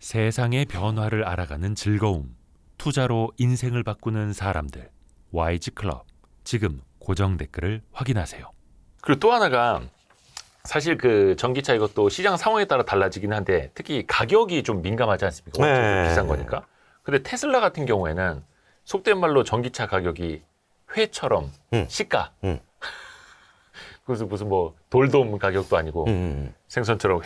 세상의 변화를 알아가는 즐거움, 투자로 인생을 바꾸는 사람들, YG클럽. 지금 고정 댓글을 확인하세요. 그리고 또 하나가 사실 그 전기차 이것도 시장 상황에 따라 달라지긴 한데 특히 가격이 좀 민감하지 않습니까? 네. 비싼 거니까. 근데 테슬라 같은 경우에는 속된 말로 전기차 가격이 회처럼 시가. 그래서 무슨 뭐 돌돔 가격도 아니고 생선처럼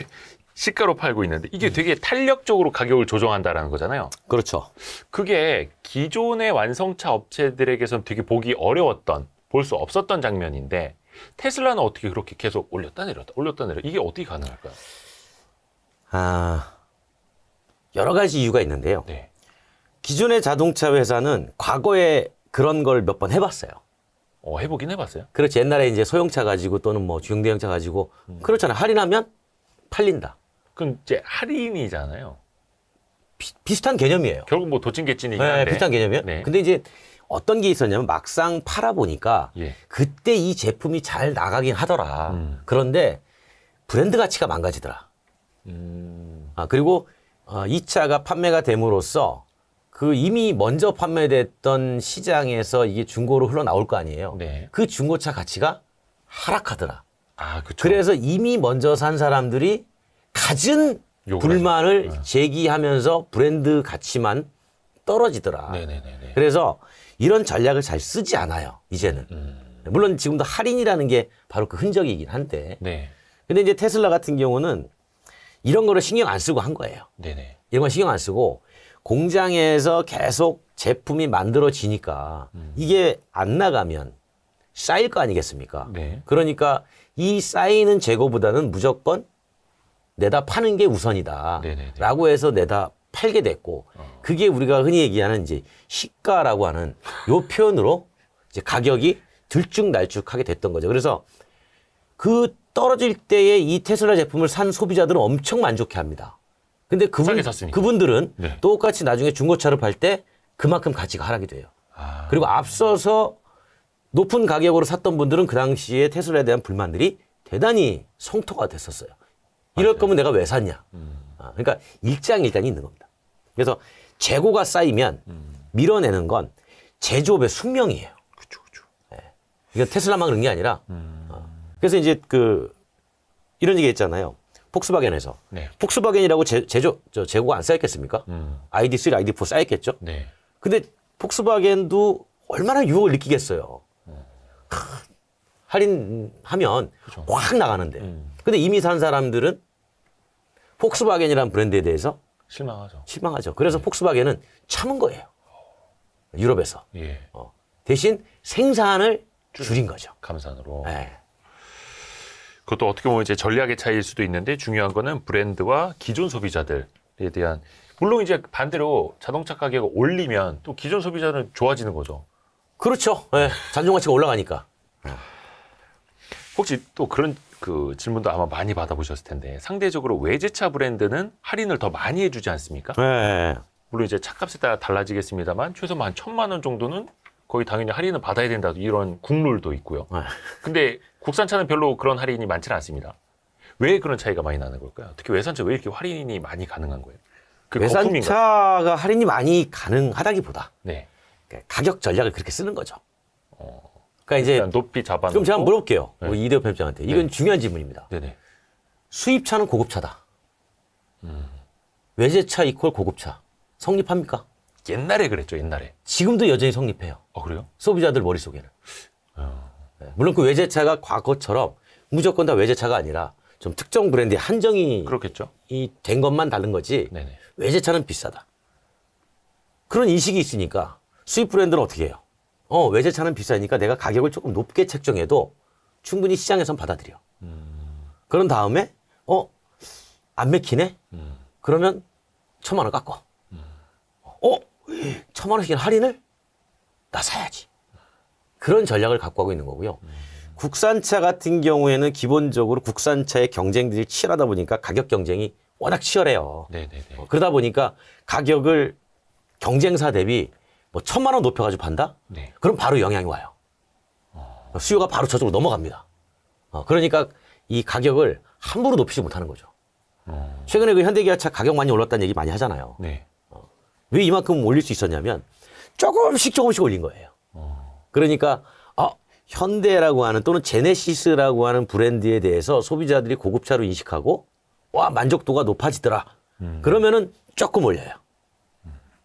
시가로 팔고 있는데 이게 되게 탄력적으로 가격을 조정한다라는 거잖아요. 그렇죠. 그게 기존의 완성차 업체들에게선 되게 보기 어려웠던, 볼 수 없었던 장면인데 테슬라는 어떻게 그렇게 계속 올렸다 내렸다 이게 어떻게 가능할까요? 여러 가지 이유가 있는데요. 네. 기존의 자동차 회사는 과거에 그런 걸 몇 번 해봤어요. 해보긴 해봤어요. 그렇지. 옛날에 이제 소형차 가지고 또는 뭐 중대형차 가지고 그렇잖아요. 할인하면 팔린다. 그럼 이제 할인이잖아요. 비슷한 개념이에요. 결국 뭐 도찐개찐이긴 네, 한데. 비슷한 개념이에요. 네. 근데 이제 어떤 게 있었냐면 막상 팔아보니까 예. 그때 이 제품이 잘 나가긴 하더라. 그런데 브랜드 가치가 망가지더라. 그리고 이 차가 판매가 됨으로써 그 이미 먼저 판매됐던 시장에서 이게 중고로 흘러나올 거 아니에요. 네. 그 중고차 가치가 하락하더라. 그쵸. 그래서 이미 먼저 산 사람들이 갖은 불만을 제기하면서 브랜드 가치만 떨어지더라. 네네네. 그래서 이런 전략을 잘 쓰지 않아요, 이제는. 물론 지금도 할인이라는 게 바로 그 흔적이긴 한데. 네. 근데 이제 테슬라 같은 경우는 이런 거를 신경 안 쓰고 한 거예요. 네네. 이런 건 신경 안 쓰고 공장에서 계속 제품이 만들어지니까 이게 안 나가면 쌓일 거 아니겠습니까? 네. 그러니까 이 쌓이는 재고보다는 무조건 내다 파는 게 우선이다. 네네네. 라고 해서 내다 팔게 됐고 그게 우리가 흔히 얘기하는 이제 시가라고 하는 요 표현으로 이제 가격이 들쭉날쭉하게 됐던 거죠. 그래서 그 떨어질 때에 이 테슬라 제품을 산 소비자들은 엄청 만족해 합니다. 근데 그분들은 네. 똑같이 나중에 중고차를 팔 때 그만큼 가치가 하락이 돼요. 그리고 앞서서 높은 가격으로 샀던 분들은 그 당시에 테슬라에 대한 불만들이 대단히 성토가 됐었어요. 이럴 거면 내가 왜 샀냐. 그러니까 일장일단이 있는 겁니다. 그래서 재고가 쌓이면 밀어내는 건 제조업의 숙명이에요. 그쵸. 네. 이건 테슬라만 그런 게 아니라. 그래서 이제 이런 얘기 했잖아요. 폭스바겐에서. 네. 폭스바겐이라고 재고가 안 쌓였겠습니까? ID3, ID4 쌓였겠죠? 네. 근데 폭스바겐도 얼마나 유혹을 느끼겠어요. 할인하면 그쵸. 확 나가는데. 근데 이미 산 사람들은 폭스바겐이라는 브랜드에 대해서 실망하죠. 그래서 폭스바겐은 참은 거예요. 유럽에서. 예. 대신 생산을 줄인 거죠. 감산으로. 네. 그것도 어떻게 보면 이제 전략의 차이일 수도 있는데 중요한 거는 브랜드와 기존 소비자들에 대한, 물론 이제 반대로 자동차 가격을 올리면 또 기존 소비자는 좋아지는 거죠. 그렇죠. 네. 잔존 가치가 올라가니까. 혹시 또 그런 질문도 아마 많이 받아보셨을 텐데 상대적으로 외제차 브랜드는 할인을 더 많이 해주지 않습니까? 네. 물론 이제 차값에 따라 달라지겠습니다만 최소한 한 1,000만 원 정도는 거의 당연히 할인을 받아야 된다, 이런 국룰도 있고요. 근데 국산차는 별로 그런 할인이 많지는 않습니다. 왜 그런 차이가 많이 나는 걸까요? 특히 외산차 왜 이렇게 할인이 많이 가능한 거예요? 외산차가 할인이 많이 가능하다기보다 네. 가격 전략을 그렇게 쓰는 거죠. 그러니까 이제 높이 잡아놓고. 그럼 제가 물어볼게요. 네. 우리 이대호 편집장한테. 이건 중요한 질문입니다. 네네. 수입차는 고급차다. 외제차 이퀄 고급차. 성립합니까? 옛날에 그랬죠, 옛날에. 지금도 여전히 성립해요. 그래요? 소비자들 머릿속에는. 네. 물론 그 외제차가 과거처럼 무조건 다 외제차가 아니라 좀 특정 브랜드의 한정이 그렇겠죠. 된 것만 다른 거지. 네네. 외제차는 비싸다. 그런 인식이 있으니까 수입 브랜드는 어떻게 해요? 외제차는 비싸니까 내가 가격을 조금 높게 책정해도 충분히 시장에선 받아들여. 그런 다음에 안 맥히네? 그러면 1,000만 원 깎어. 1,000만 원씩 할인을? 나 사야지. 그런 전략을 갖고 하고 있는 거고요. 국산차 같은 경우에는 기본적으로 국산차의 경쟁들이 치열하다 보니까 가격 경쟁이 워낙 치열해요. 네네네. 그러다 보니까 가격을 경쟁사 대비 뭐 1,000만 원 높여가지고 판다? 네. 그럼 바로 영향이 와요. 수요가 바로 저쪽으로 넘어갑니다. 그러니까 이 가격을 함부로 높이지 못하는 거죠. 최근에 그 현대기아차 가격 많이 올랐다는 얘기 많이 하잖아요. 네. 왜 이만큼 올릴 수 있었냐면 조금씩 올린 거예요. 그러니까 현대라고 하는 또는 제네시스라고 하는 브랜드에 대해서 소비자들이 고급차로 인식하고 와 만족도가 높아지더라. 그러면은 조금 올려요.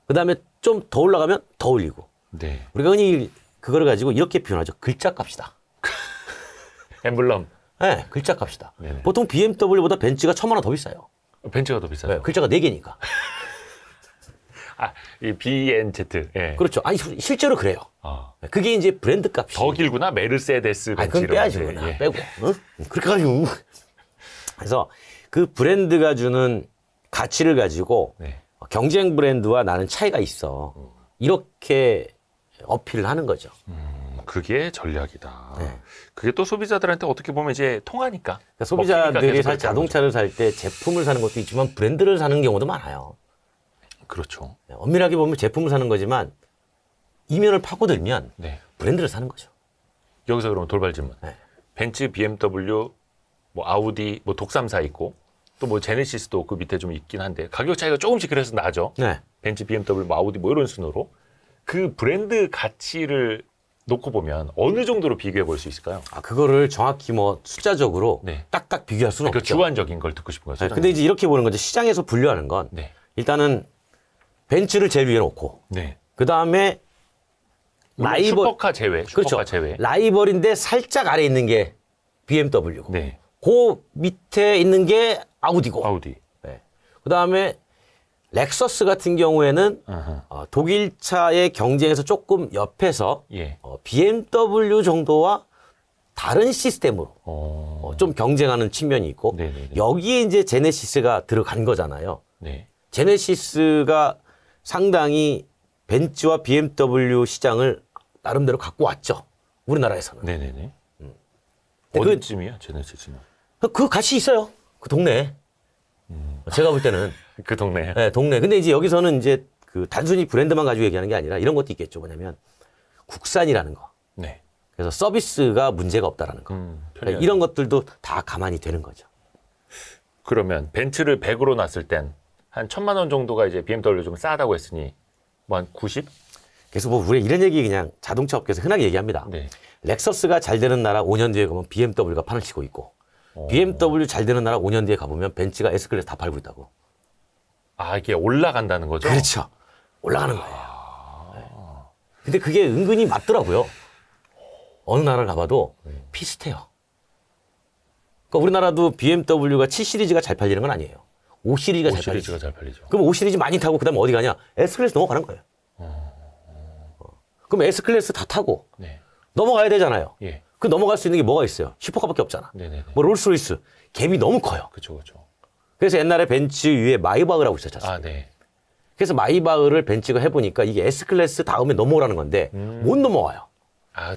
그다음에 좀 더 올라가면 더 올리고. 네. 우리가 흔히 그거를 가지고 이렇게 표현하죠. 글자값이다. 엠블럼. 네, 글자값이다. 네네. 보통 BMW보다 벤츠가 1,000만 원 더 비싸요. 벤츠가 더 비싸요. 네, 글자가 4개니까. 이 BNZ. 예. 그렇죠. 아니 실제로 그래요. 그게 이제 브랜드 값이. 더 길구나. 메르세데스 벤츠. 그건 빼야지. 예. 빼고. 응? 그렇게 가지고. 그래서 그 브랜드가 주는 가치를 가지고 네. 경쟁 브랜드와 나는 차이가 있어. 이렇게 어필을 하는 거죠. 그게 전략이다. 네. 그게 또 소비자들한테 어떻게 보면 이제 통하니까. 그러니까 소비자들이 살 자동차를 살 때 제품을 사는 것도 있지만 브랜드를 사는 경우도 많아요. 그렇죠. 엄밀하게 보면 제품을 사는 거지만 이면을 파고들면 네. 브랜드를 사는 거죠. 여기서 그러면 돌발 질문. 네. 벤츠, BMW, 뭐 아우디, 뭐 독삼사 있고 또 뭐 제네시스도 그 밑에 좀 있긴 한데 가격 차이가 조금씩 그래서 나죠. 네. 벤츠, BMW, 뭐 아우디 뭐 이런 순으로 그 브랜드 가치를 놓고 보면 어느 정도로 비교해 볼 수 있을까요? 그거를 정확히 뭐 숫자적으로 네. 딱딱 비교할 수는 그 없죠. 주관적인 걸 듣고 싶은 거죠. 네, 근데 이제 이렇게 보는 거죠. 시장에서 분류하는 건 네. 일단은 벤츠를 제일 위에 놓고 네. 그 다음에 라이벌 슈퍼카 제외. 슈퍼카 그렇죠. 제외. 라이벌인데 살짝 아래 있는 게 BMW고 네. 그 밑에 있는 게 아우디고 아우디. 네. 그 다음에 렉서스 같은 경우에는 아하. 독일차의 경쟁에서 조금 옆에서 예. BMW 정도와 다른 시스템으로 좀 경쟁하는 측면이 있고 네네네. 여기에 이제 제네시스가 들어간 거잖아요. 네. 제네시스가 상당히 벤츠와 BMW 시장을 나름대로 갖고 왔죠. 우리나라에서는. 네네네. 근데 어디쯤이야, 제네시스는? 그 가치 있어요. 그 동네에. 제가 볼 때는. 그 동네. 네, 동네. 근데 이제 여기서는 이제 그 단순히 브랜드만 가지고 얘기하는 게 아니라 이런 것도 있겠죠. 뭐냐면 국산이라는 거. 네. 그래서 서비스가 문제가 없다라는 거. 그러니까 이런 것들도 다 가만히 되는 거죠. 그러면 벤츠를 100으로 놨을 땐 한 1,000만 원 정도가 이제 BMW 좀 싸다고 했으니 뭐 한 90? 그래서 뭐 우리 이런 얘기 그냥 자동차 업계에서 흔하게 얘기합니다. 네. 렉서스가 잘 되는 나라 5년 뒤에 가면 BMW가 판을 치고 있고 BMW 잘 되는 나라 5년 뒤에 가보면 벤츠가 S클래스 다 팔고 있다고. 이게 올라간다는 거죠? 그렇죠. 올라가는 거예요. 네. 근데 그게 은근히 맞더라고요. 어느 나라를 가봐도 비슷해요. 그러니까 우리나라도 BMW가 7 시리즈가 잘 팔리는 건 아니에요. 5 시리즈가 잘 팔리죠. 5시리즈가 잘 팔리죠. 그럼 5 시리즈 많이 타고 그다음에 어디 가냐? S클래스 넘어가는 거예요. 그럼 S클래스 다 타고 네. 넘어가야 되잖아요. 예. 그 넘어갈 수 있는 게 뭐가 있어요? 슈퍼카밖에 없잖아. 네네네. 뭐 롤스로이스 갭이 너무 커요. 그렇죠, 그렇죠. 그래서 옛날에 벤츠 위에 마이바흐라고 있었지 않습니까? 네. 그래서 마이바흐를 벤츠가 해보니까 이게 S클래스 다음에 넘어오라는 건데 못 넘어와요.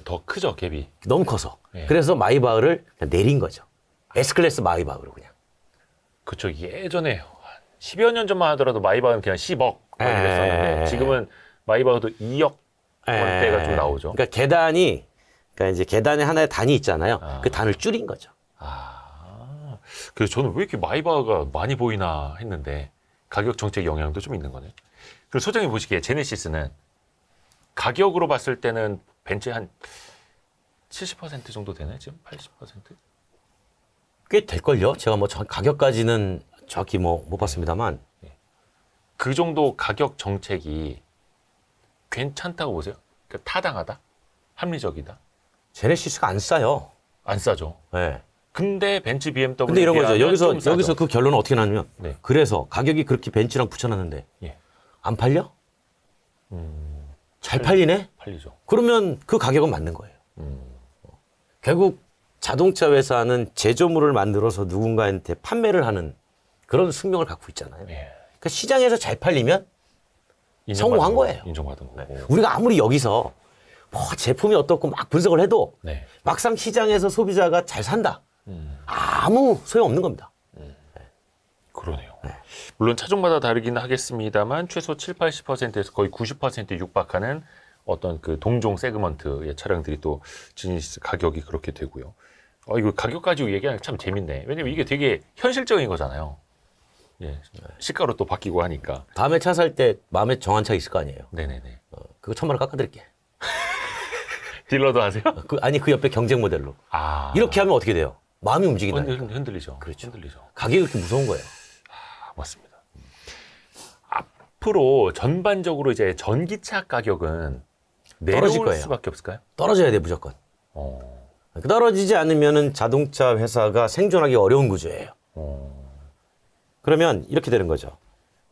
더 크죠, 갭이. 너무 커서. 네. 그래서 마이바흐를 그냥 내린 거죠. S클래스 마이바흐로 그냥. 그쵸. 예전에 10여 년 전만 하더라도 마이바흐는 그냥 10억 이랬었는데 지금은 마이바흐도 2억 원대가 좀 나오죠. 그러니까 그러니까 이제 계단에 하나의 단이 있잖아요. 그 단을 줄인 거죠. 그래서 저는 왜 이렇게 마이바흐가 많이 보이나 했는데 가격 정책 영향도 좀 있는 거네. 그리고 소장님 보시기에 제네시스는 가격으로 봤을 때는 벤츠의 한 70% 정도 되네? 지금 80%? 꽤 될걸요? 제가 뭐 가격까지는 정확히 뭐 못 봤습니다만. 그 정도 가격 정책이 괜찮다고 보세요? 그러니까 타당하다? 합리적이다? 제네시스가 안 싸요. 안 싸죠. 네. 근데 벤츠, BMW 근데 이런 거죠. 여기서 그 결론은 어떻게 나냐면 네. 그래서 가격이 그렇게 벤츠랑 붙여놨는데 예. 안 팔려? 잘 팔리네? 팔리죠. 그러면 그 가격은 맞는 거예요. 결국 자동차 회사는 제조물을 만들어서 누군가한테 판매를 하는 그런 숙명을 갖고 있잖아요. 예. 그러니까 시장에서 잘 팔리면 성공한 거예요. 인정받은 거고. 네. 우리가 아무리 여기서 뭐 제품이 어떻고 막 분석을 해도 네. 막상 시장에서 소비자가 잘 산다. 아무 소용없는 겁니다. 그러네요. 물론 차종마다 다르긴 하겠습니다만 최소 7, 80%에서 거의 90%에 육박하는 어떤 그 동종 세그먼트의 차량들이 또 제네시스 가격이 그렇게 되고요. 이거 가격 가지고 얘기하는 게 참 재밌네. 왜냐면 이게 되게 현실적인 거잖아요. 예. 시가로 또 바뀌고 하니까. 다음에 차 살 때 마음에 정한 차 있을 거 아니에요. 네네네. 그거 1,000만 원 깎아드릴게. 딜러도 하세요? 아니 그 옆에 경쟁 모델로. 아. 이렇게 하면 어떻게 돼요? 마음이 움직인다. 흔들리죠. 그렇죠. 흔들리죠. 가격이 그렇게 무서운 거예요. 아, 맞습니다. 앞으로 전반적으로 이제 전기차 가격은 떨어질 내려올 거예요. 수밖에 없을까요? 떨어져야 돼 무조건. 떨어지지 않으면은 자동차 회사가 생존하기 어려운 구조예요. 그러면 이렇게 되는 거죠.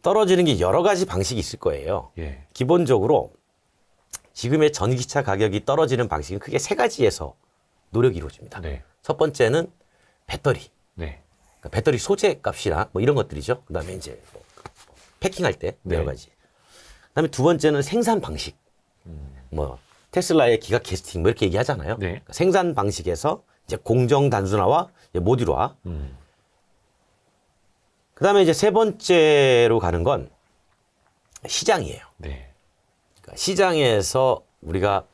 떨어지는 게 여러 가지 방식이 있을 거예요. 예. 기본적으로 지금의 전기차 가격이 떨어지는 방식은 크게 3가지에서 노력이 이루어집니다. 네. 첫 번째는 배터리. 네. 그러니까 배터리 소재 값이나 뭐 이런 것들이죠. 그다음에 이제 뭐 패킹할 때 네. 여러 가지. 그다음에 두 번째는 생산 방식. 뭐 테슬라의 기가 캐스팅 뭐 이렇게 얘기하잖아요. 네. 그러니까 생산 방식에서 이제 공정 단순화와 이제 모듈화. 그다음에 이제 세 번째로 가는 건 시장이에요. 네. 그러니까 시장에서 우리가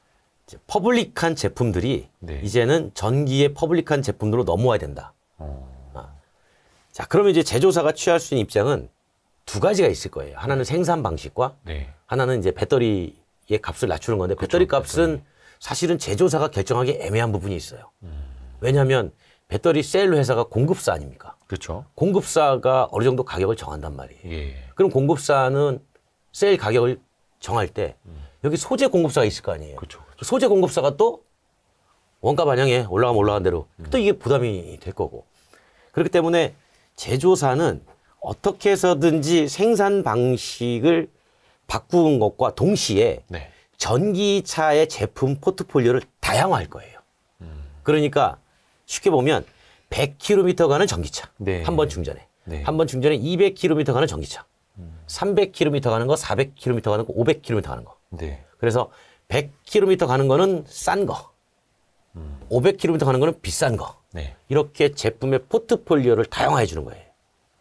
이제 퍼블릭한 제품들이 네. 이제는 전기의 퍼블릭한 제품으로 넘어와야 된다. 자, 그러면 이제 제조사가 취할 수 있는 입장은 2가지가 있을 거예요. 하나는 생산 방식과 네. 하나는 이제 배터리의 값을 낮추는 건데 배터리 값은 사실은 제조사가 결정하기 애매한 부분이 있어요. 왜냐하면 배터리 셀 회사가 공급사 아닙니까? 그렇죠. 공급사가 어느 정도 가격을 정한단 말이에요. 예. 그럼 공급사는 셀 가격을 정할 때 여기 소재 공급사가 있을 거 아니에요. 그렇죠. 소재 공급사가 또 원가 반영에 올라가면 올라간 대로 또 이게 부담이 될 거고. 그렇기 때문에 제조사는 어떻게 해서든지 생산 방식을 바꾸는 것과 동시에 네. 전기차의 제품 포트폴리오를 다양화할 거예요. 그러니까 쉽게 보면 100km 가는 전기차. 네. 한 번 충전에. 네. 한 번 충전에 200km 가는 전기차. 300km 가는 거, 400km 가는 거, 500km 가는 거. 네. 그래서 100km 가는 거는 싼 거. 500km 가는 거는 비싼 거. 네. 이렇게 제품의 포트폴리오를 다양화해 주는 거예요.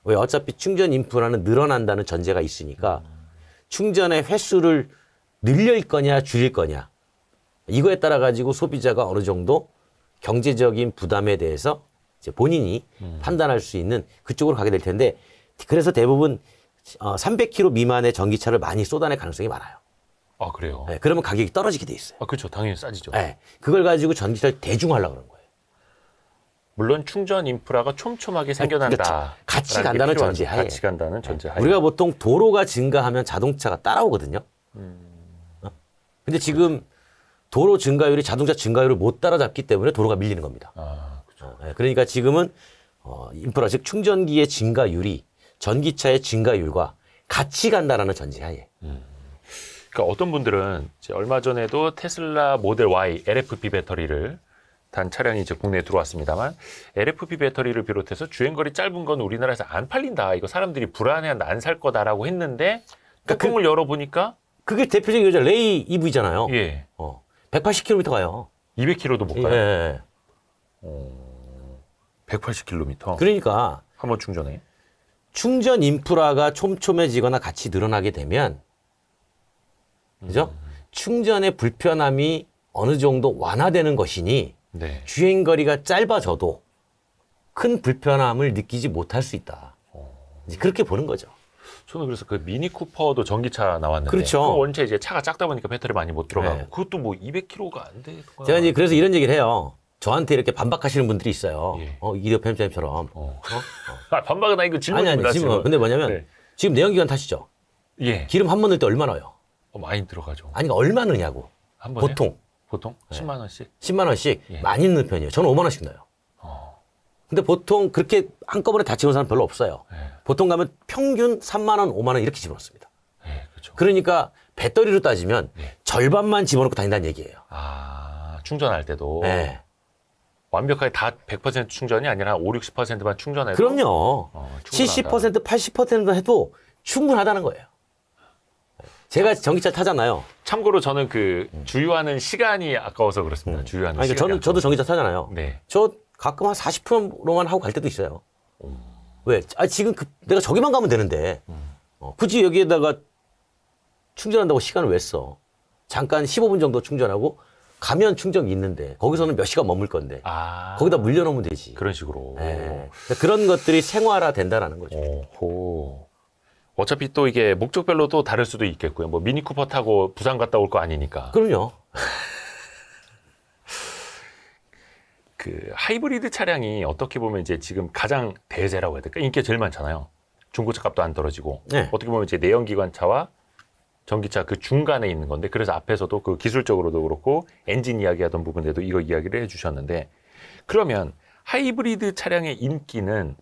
왜? 어차피 충전 인프라는 늘어난다는 전제가 있으니까 충전의 횟수를 늘릴 거냐 줄일 거냐 이거에 따라 가지고 소비자가 어느 정도 경제적인 부담에 대해서 이제 본인이 판단할 수 있는 그쪽으로 가게 될 텐데 그래서 대부분 300km 미만의 전기차를 많이 쏟아낼 가능성이 많아요. 아, 그래요? 네, 그러면 가격이 떨어지게 돼 있어요. 아, 그렇죠. 당연히 싸지죠. 네, 그걸 가지고 전기차를 대중화하려고 그런 거예요. 물론 충전 인프라가 촘촘하게 생겨난다. 그러니까 같이 간다는 전제하에. 같이 간다는 전제하에. 우리가 보통 도로가 증가하면 자동차가 따라오거든요. 근데 지금 도로 증가율이 자동차 증가율을 못 따라잡기 때문에 도로가 밀리는 겁니다. 아, 그렇죠. 그러니까 지금은 인프라 즉 충전기의 증가율이 전기차의 증가율과 같이 간다라는 전제하에. 그러니까 어떤 분들은 이제 얼마 전에도 테슬라 모델 Y LFP 배터리를 단 차량이 이제 국내에 들어왔습니다만 LFP 배터리를 비롯해서 주행거리 짧은 건 우리나라에서 안 팔린다. 이거 사람들이 불안해한다. 안 살 거다라고 했는데 뚜껑을 열어보니까 그게 대표적인 거죠. 레이 EV잖아요. 예. 180km 가요. 200km도 못 가요. 예. 180km. 그러니까 한 번 충전해. 충전 인프라가 촘촘해지거나 같이 늘어나게 되면 그죠? 충전의 불편함이 어느 정도 완화되는 것이니 네. 주행거리가 짧아져도 큰 불편함을 느끼지 못할 수 있다. 이제 그렇게 보는 거죠. 저는 그래서 그 미니 쿠퍼도 전기차 나왔는데 그렇죠. 그거 원체 이제 차가 작다 보니까 배터리 많이 못 들어가고 네. 그것도 뭐 200km가 안 돼. 제가 이제 그래서 이런 얘기를 해요. 저한테 이렇게 반박하시는 분들이 있어요. 예. 이기덕 편집장님처럼. 아, 반박은 아니고 아니, 질문입니다. 질문. 근데 뭐냐면 네. 지금 내연기관 타시죠? 예. 기름 한 번 넣을 때 얼마 넣어요? 많이 들어가죠. 아니, 얼마 넣냐고. 한 번에? 보통 보통 10만 원씩. 10만 원씩 예. 많이 넣는 편이에요. 저는 5만 원씩 넣어요. 근데 보통 그렇게 한꺼번에 다 집어넣는 사람 별로 없어요. 예. 보통 가면 평균 3만 원, 5만 원 이렇게 집어넣습니다. 예, 그렇죠. 그러니까 배터리로 따지면 예. 절반만 집어넣고 다닌다는 얘기예요. 아, 충전할 때도 네. 완벽하게 다 100% 충전이 아니라 5, 60%만 충전해도 그럼요. 충분하다. 70%, 80% 해도 충분하다는 거예요. 제가 전기차 타잖아요. 참고로 저는 그 주유하는 시간이 아까워서 그렇습니다. 주유하는 아니, 시간이 그러니까 저도 전기차 타잖아요. 네. 저 가끔 한 40%로만 하고 갈 때도 있어요. 왜? 지금 내가 저기만 가면 되는데 굳이 여기에다가 충전한다고 시간을 왜 써? 잠깐 15분 정도 충전하고 가면 충전기 있는데 거기서는 몇 시간 머물 건데 거기다 물려놓으면 되지. 그런 식으로. 네. 그런 것들이 생활화 된다라는 거죠. 오호. 어차피 또 이게 목적별로 또 다를 수도 있겠고요. 뭐 미니쿠퍼 타고 부산 갔다 올 거 아니니까. 그럼요. 그 하이브리드 차량이 어떻게 보면 이제 지금 가장 대세라고 해야 될까? 인기가 제일 많잖아요. 중고차 값도 안 떨어지고. 네. 어떻게 보면 이제 내연기관차와 전기차 그 중간에 있는 건데, 그래서 앞에서도 그 기술적으로도 그렇고 엔진 이야기하던 부분에도 이거 이야기를 해주셨는데, 그러면 하이브리드 차량의 인기는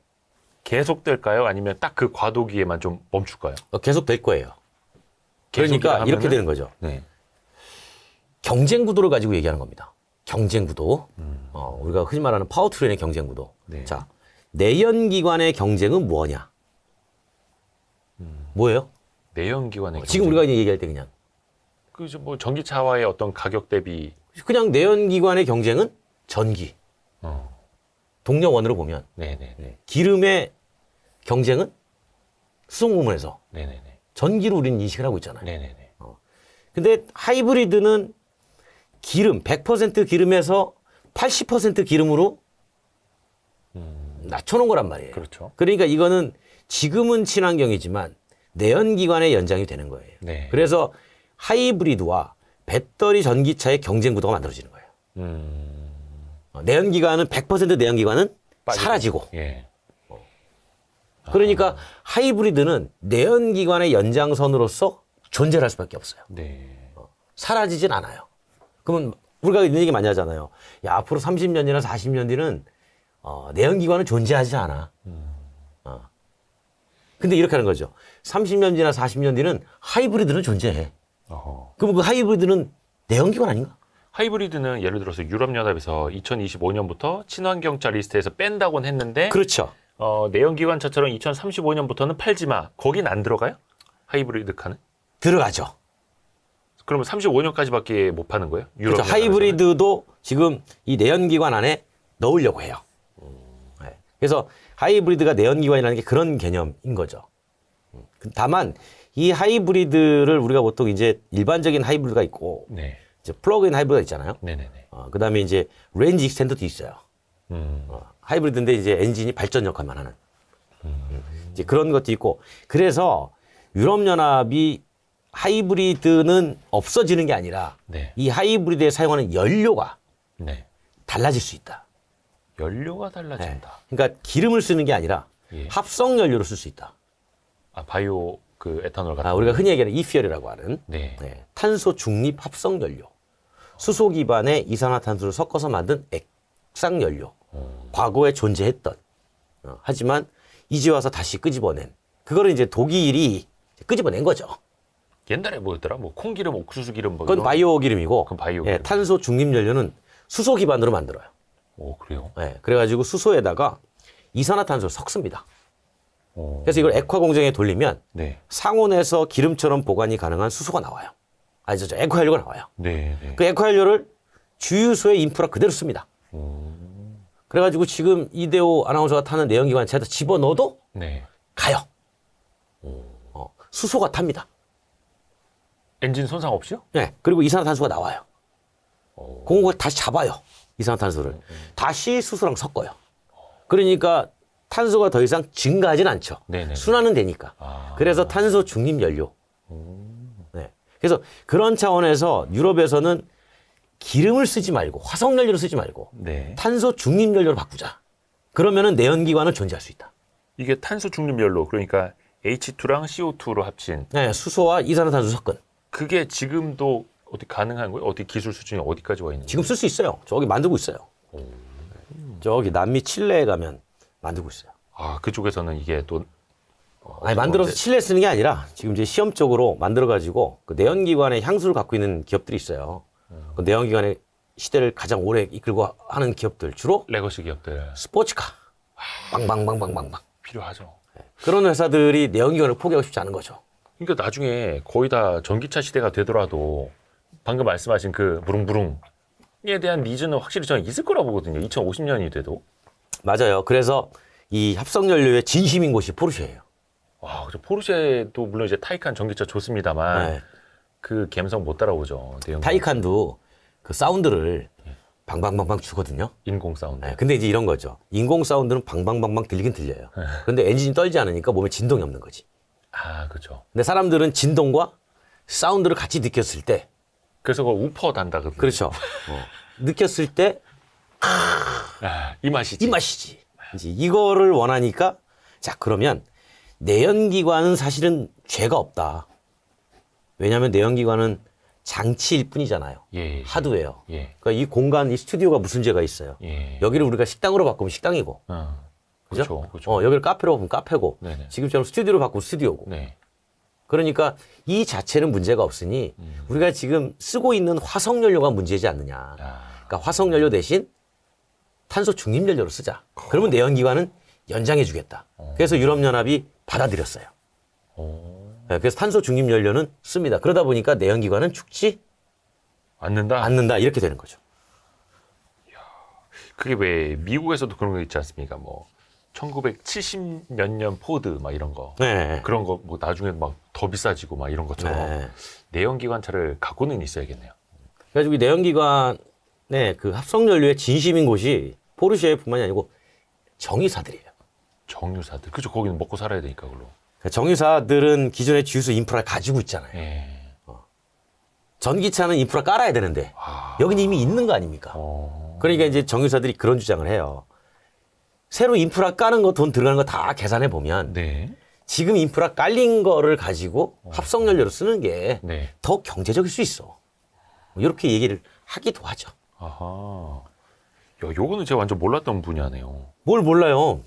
계속될까요? 아니면 딱 그 과도기에만 좀 멈출까요? 계속 될 거예요. 그러니까 이렇게 되는 거죠. 네. 경쟁 구도를 가지고 얘기하는 겁니다. 경쟁 구도. 우리가 흔히 말하는 파워트레인의 경쟁 구도. 네. 자, 내연기관의 경쟁은 뭐냐? 뭐예요? 내연기관의 지금 경쟁. 우리가 얘기할 때 그냥. 그죠, 뭐 전기차와의 어떤 가격 대비. 그냥 내연기관의 경쟁은 전기. 동력원으로 보면. 네네네. 기름의 경쟁은 수송 부문에서. 네네네. 전기로 우리는 인식을 하고 있잖아요. 네네네. 근데 하이브리드는 기름, 100% 기름에서 80% 기름으로 낮춰놓은 거란 말이에요. 그렇죠. 그러니까 이거는 지금은 친환경이지만 내연기관의 연장이 되는 거예요. 네. 그래서 하이브리드와 배터리 전기차의 경쟁 구도가 만들어지는 거예요. 내연기관은 100% 내연기관은 빠지고. 사라지고. 예. 그러니까 하이브리드는 내연기관의 연장선으로서 존재를 할 수밖에 없어요. 네. 사라지진 않아요. 그러면 우리가 이런 얘기 많이 하잖아요. 야, 앞으로 30년이나 40년 뒤는 내연기관은 존재하지 않아. 근데 이렇게 하는 거죠. 30년 뒤나 40년 뒤는 하이브리드는 존재해. 그럼 그 하이브리드는 내연기관 아닌가? 하이브리드는 예를 들어서 유럽연합에서 2025년부터 친환경차 리스트에서 뺀다고는 했는데, 그렇죠. 내연기관차처럼 2035년부터는 팔지 마. 거긴 안 들어가요? 하이브리드 카는? 들어가죠. 그러면 35년까지밖에 못 파는 거예요? 그렇죠. 하이브리드도 지금 이 내연기관 안에 넣으려고 해요. 네. 그래서 하이브리드가 내연기관이라는 게 그런 개념인 거죠. 다만 이 하이브리드를 우리가 보통 이제 일반적인 하이브리드가 있고, 네. 이제 플러그인 하이브리드가 있잖아요. 네네네. 그다음에 이제 레인지 익스텐더도 있어요. 하이브리드인데 이제 엔진이 발전 역할만 하는. 이제 그런 것도 있고. 그래서 유럽연합이 하이브리드는 없어지는 게 아니라 네. 이 하이브리드에 사용하는 연료가 네. 달라질 수 있다. 연료가 달라진다. 그러니까 기름을 쓰는 게 아니라 예. 합성 연료를 쓸 수 있다. 바이오 그 에탄올 같은. 우리가 흔히 얘기하는 이퓨얼이라고 하는 네. 탄소 중립 합성 연료. 수소 기반의 이산화탄소를 섞어서 만든 액상 연료. 과거에 존재했던. 하지만 이제 와서 다시 끄집어낸. 그거를 이제 독일이 끄집어낸 거죠. 옛날에 뭐였더라? 뭐 콩기름, 옥수수 기름 뭐. 그건 이런... 바이오 기름이고. 그건 바이오 기름. 탄소 중립 연료는 수소 기반으로 만들어요. 오, 그래요? 그래가지고 수소에다가 이산화탄소를 섞습니다. 그래서 이걸 액화 공정에 돌리면 네. 상온에서 기름처럼 보관이 가능한 수소가 나와요. 액화 연료가 나와요. 네. 네. 그 액화 연료를 주유소의 인프라 그대로 씁니다. 그래가지고 지금 이대호 아나운서가 타는 내연기관차에다 집어넣어도 네. 가요. 수소가 탑니다. 엔진 손상 없이요? 네. 그리고 이산화탄소가 나와요. 그걸 다시 잡아요. 이산화탄소를. 다시 수소랑 섞어요. 그러니까 탄소가 더 이상 증가하진 않죠. 네네. 순환은 되니까. 그래서 탄소 중립 연료. 네. 그래서 그런 차원에서 유럽에서는 기름을 쓰지 말고 화석 연료를 쓰지 말고 네. 탄소 중립 연료로 바꾸자. 그러면은 내연기관은 존재할 수 있다. 이게 탄소 중립 연료, 그러니까 H2랑 CO2로 합친. 네, 수소와 이산화탄소 섞은. 그게 지금도 어디 가능한 거예요? 어디 기술 수준이 어디까지 와 있는 거예요? 지금 쓸 수 있어요. 저기 만들고 있어요. 저기 남미 칠레에 가면 만들고 있어요. 그쪽에서는 이게 또 만들어서 칠레에 쓰는 게 아니라 지금 이제 시험적으로 만들어가지고 그 내연기관의 향수를 갖고 있는 기업들이 있어요. 그 내연기관의 시대를 가장 오래 이끌고 하는 기업들 주로 레거시 기업들 스포츠카, 빵빵빵빵빵빵 필요하죠. 그런 회사들이 내연기관을 포기하고 싶지 않은 거죠. 그러니까 나중에 거의 다 전기차 시대가 되더라도 방금 말씀하신 그 부릉부릉에 대한 니즈는 확실히 저는 있을 거라고 보거든요. 2050년이 돼도. 맞아요. 그래서 이 합성연료의 진심인 곳이 포르쉐예요. 그죠. 포르쉐도 물론 이제 타이칸 전기차 좋습니다만 그 감성 못 따라오죠. 타이칸도 그 사운드를 방방방방 주거든요. 인공 사운드. 네, 근데 이제 이런 거죠. 인공 사운드는 방방방방 들리긴 들려요. 그런데 엔진이 떨지 않으니까 몸에 진동이 없는 거지. 아, 그렇죠. 근데 사람들은 진동과 사운드를 같이 느꼈을 때, 그래서 그걸 우퍼 단다거든요. 그렇죠. 느꼈을 때, 이 맛이지. 이 맛이지. 이제 이거를 원하니까, 자, 그러면 내연기관은 사실은 죄가 없다. 왜냐하면 내연기관은 장치일 뿐이잖아요. 예. 하드웨어. 예. 그러니까 이 공간, 이 스튜디오가 무슨 죄가 있어요. 예. 여기를 우리가 식당으로 바꾸면 식당이고, 그죠? 그렇죠. 그렇죠. 여기를 카페로 바꾸면 카페고, 네네. 지금처럼 스튜디오로 바꾸면 스튜디오고. 네. 그러니까 이 자체는 문제가 없으니 우리가 지금 쓰고 있는 화석연료가 문제지 않느냐. 그러니까 화석연료 대신 탄소 중립연료로 쓰자. 그러면 내연기관은 연장해 주겠다. 그래서 유럽연합이 받아들였어요. 네, 그래서 탄소 중립연료는 씁니다. 그러다 보니까 내연기관은 죽지 않는다. 이렇게 되는 거죠. 그게 왜 미국에서도 그런 거 있지 않습니까? 뭐 1970 몇 년 포드 막 이런 거. 네. 그런 거 뭐 나중에 막 더 비싸지고 막 이런 것처럼 네. 내연기관차를 갖고는 있어야겠네요. 그래가지고 이 내연기관의 그 합성연료의 진심인 곳이 포르쉐뿐만이 아니고 정유사들이에요. 정유사들. 그렇죠. 거기는 먹고 살아야 되니까 그걸로. 정유사들은 기존의 주유소 인프라를 가지고 있잖아요. 예. 전기차는 인프라 깔아야 되는데 여기는 이미 있는 거 아닙니까? 그러니까 이제 정유사들이 그런 주장을 해요. 새로 인프라 까는 거 돈 들어가는 거 다 계산해 보면 네. 지금 인프라 깔린 거를 가지고 합성연료로 쓰는 게 네. 더 경제적일 수 있어. 이렇게 얘기를 하기도 하죠. 아하. 야, 요거는 제가 완전 몰랐던 분야네요. 뭘 몰라요.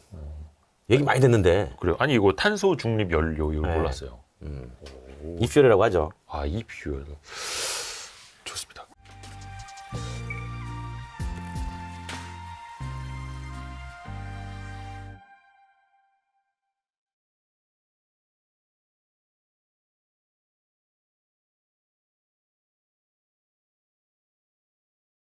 얘기 많이 듣는데. 그래요. 아니 이거 탄소 중립 연료 이거 네. 몰랐어요. 이퓨얼이라고 하죠. 아, 이퓨얼.